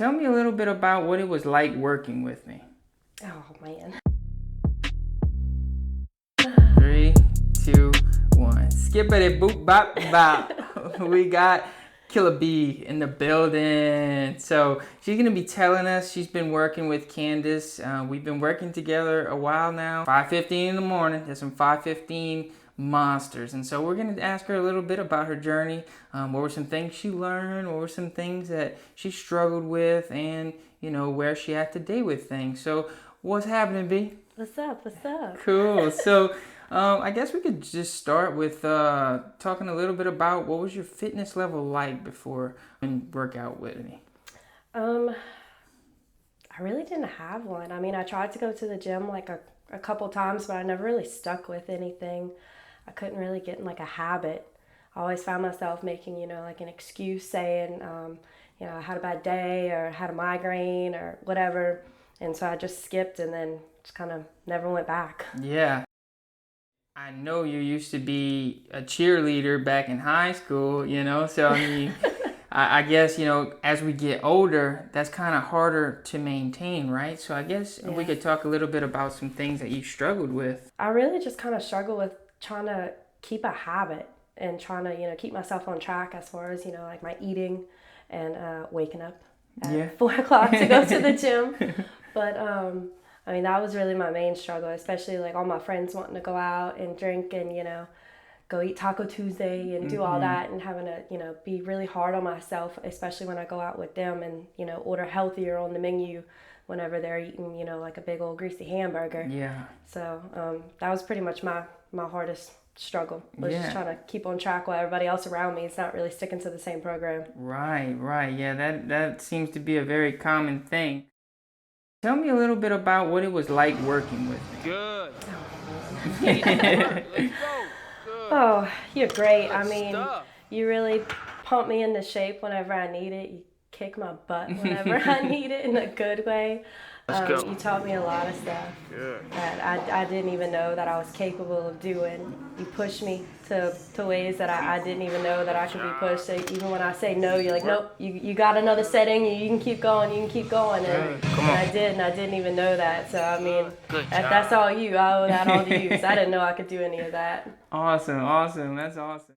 Tell me a little bit about what it was like working with me. Oh man. Three, two, one. Skippity boop bop bop. We got Killer B in the building. So she's gonna be telling us. She's been working with Candace. We've been working together a while now. 5:15 in the morning. There's some 5:15 monsters, and so we're gonna ask her a little bit about her journey. What were some things she learned? What were some things that she struggled with, and where she at today with things. So what's happening, B? What's up? What's up? Cool. So, I guess we could just start with talking a little bit about what was your fitness level like before and work out with me. Um, I really didn't have one. I mean, I tried to go to the gym like a couple times, but I never really stuck with anything. I couldn't really get in like a habit. I always found myself making, like an excuse saying, I had a bad day or had a migraine or whatever. And so I just skipped and then just kind of never went back. Yeah. I know you used to be a cheerleader back in high school, so I mean, I guess, as we get older, that's kind of harder to maintain, right? So I guess we could talk a little bit about some things that you struggled with. I really just kind of struggle with trying to keep a habit and trying to, keep myself on track as far as, like my eating and waking up at 4 o'clock to go to the gym. But I mean, that was really my main struggle, especially like all my friends wanting to go out and drink and, go eat Taco Tuesday and do all that, and having to, be really hard on myself, especially when I go out with them and, order healthier on the menu whenever they're eating, like a big old greasy hamburger. Yeah. So that was pretty much my hardest struggle, was just trying to keep on track while everybody else around me is not really sticking to the same program. Right. Yeah, that seems to be a very common thing. Tell me a little bit about what it was like working with me. Good. Let's go. Oh, you're great. I mean, you really pump me into shape whenever I need it. You kick my butt whenever I need it in a good way. You taught me a lot of stuff that I didn't even know that I was capable of doing. You pushed me to ways that I didn't even know that I could be pushed. So even when I say no, you're like, nope, you got another setting, you can keep going, and I did, and I didn't even know that. So I mean, that's all you. I owe that all to you, because I didn't know I could do any of that. Awesome. That's awesome.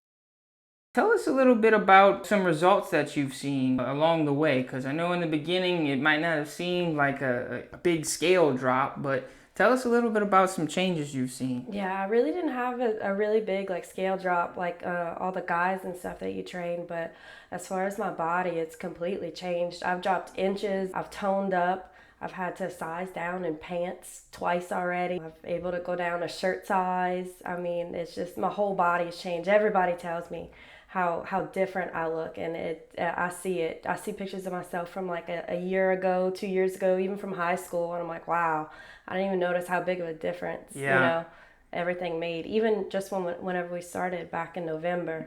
Tell us a little bit about some results that you've seen along the way, because I know in the beginning it might not have seemed like a big scale drop, but tell us a little bit about some changes you've seen. Yeah, I really didn't have a really big like scale drop like all the guys and stuff that you train, but as far as my body, it's completely changed. I've dropped inches, I've toned up. I've had to size down in pants twice already. I'm able to go down a shirt size. I mean, it's just my whole body's changed. Everybody tells me how different I look, and I see it. I see pictures of myself from like a year ago, 2 years ago, even from high school, and I'm like, wow, I didn't even notice how big of a difference, everything made. Even just whenever we started back in November,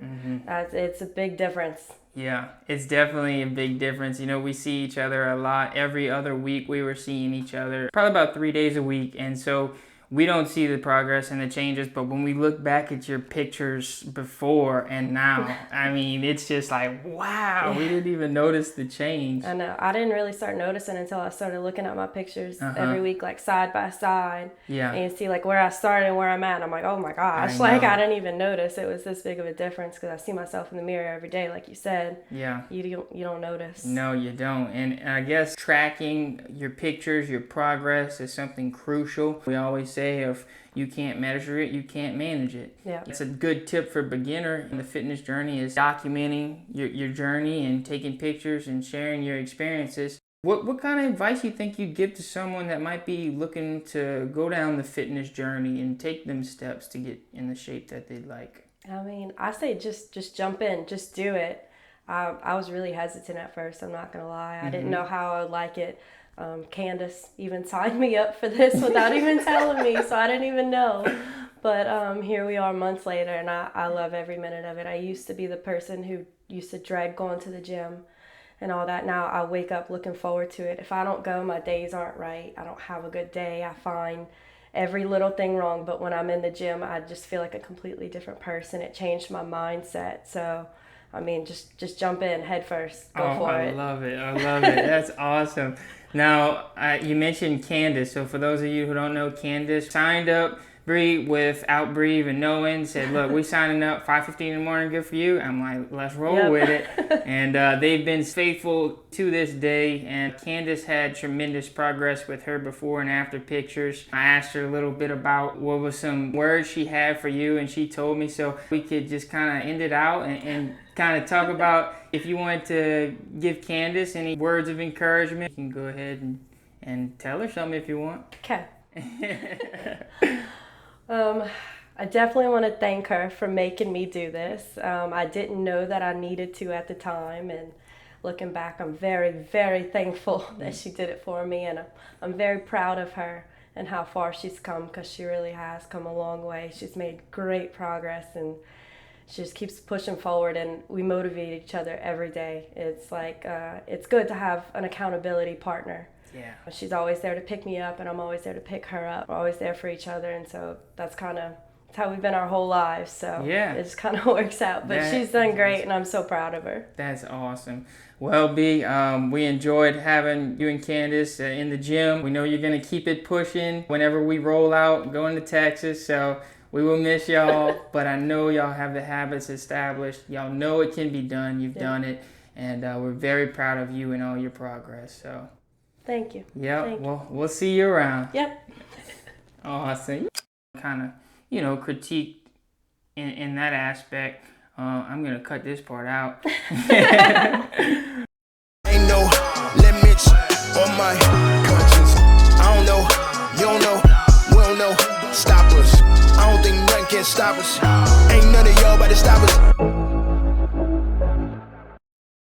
it's a big difference. Yeah, it's definitely a big difference. We see each other a lot. Every other week we were seeing each other, probably about 3 days a week. And so we don't see the progress and the changes, but when we look back at your pictures before and now, I mean, it's just like, wow, we didn't even notice the change. I know. I didn't really start noticing until I started looking at my pictures every week, like side by side. Yeah. And you see like where I started and where I'm at. And I'm like, oh my gosh, I didn't even notice it was this big of a difference, because I see myself in the mirror every day, like you said. Yeah. You don't notice. No, you don't. And I guess tracking your pictures, your progress is something crucial. We always say if you can't measure it, you can't manage it. Yeah. It's a good tip for beginner in the fitness journey is documenting your journey and taking pictures and sharing your experiences. What kind of advice you think you'd give to someone that might be looking to go down the fitness journey and take them steps to get in the shape that they'd like? I mean, I say just jump in, just do it. I was really hesitant at first, I'm not gonna lie. I didn't know how I would like it. Candace even signed me up for this without even telling me, so I didn't even know. But here we are months later, and I love every minute of it. I used to be the person who used to dread going to the gym and all that. Now I wake up looking forward to it. If I don't go, my days aren't right. I don't have a good day. I find every little thing wrong. But when I'm in the gym, I just feel like a completely different person. It changed my mindset. So I mean, just jump in head first. Go for I it. love it. I love it. That's awesome. Now, you mentioned Candace. So for those of you who don't know, Candace signed up Bree without Bree even knowing. Said, look, we signing up 5:15 in the morning. Good for you. I'm like, let's roll with it. And they've been faithful to this day. And Candace had tremendous progress with her before and after pictures. I asked her a little bit about what was some words she had for you, and she told me. So we could just kind of end it out and kind of talk about if you want to give Candace any words of encouragement. You can go ahead and tell her something if you want. Okay. I definitely want to thank her for making me do this. I didn't know that I needed to at the time, and looking back, I'm very, very thankful that she did it for me, and I'm very proud of her and how far she's come, because she really has come a long way. She's made great progress, and she just keeps pushing forward, and we motivate each other every day. It's like, it's good to have an accountability partner. Yeah. She's always there to pick me up, and I'm always there to pick her up. We're always there for each other, and so that's how we've been our whole lives. So yeah, it just kind of works out. But she's done great, and I'm so proud of her. That's awesome. Well, B, we enjoyed having you and Candace in the gym. We know you're going to keep it pushing whenever we roll out going to Texas. So we will miss y'all, but I know y'all have the habits established. Y'all know it can be done. You've done it, and we're very proud of you and all your progress. So. Thank you. Yep. Well, we'll see you around. Yep. Awesome. Kind of, critique in that aspect. I'm going to cut this part out. Ain't no limits on my conscience. I don't know, you don't know, we don't know. Stop us. I don't think nothing can stop us. Ain't none of y'all about to stop us.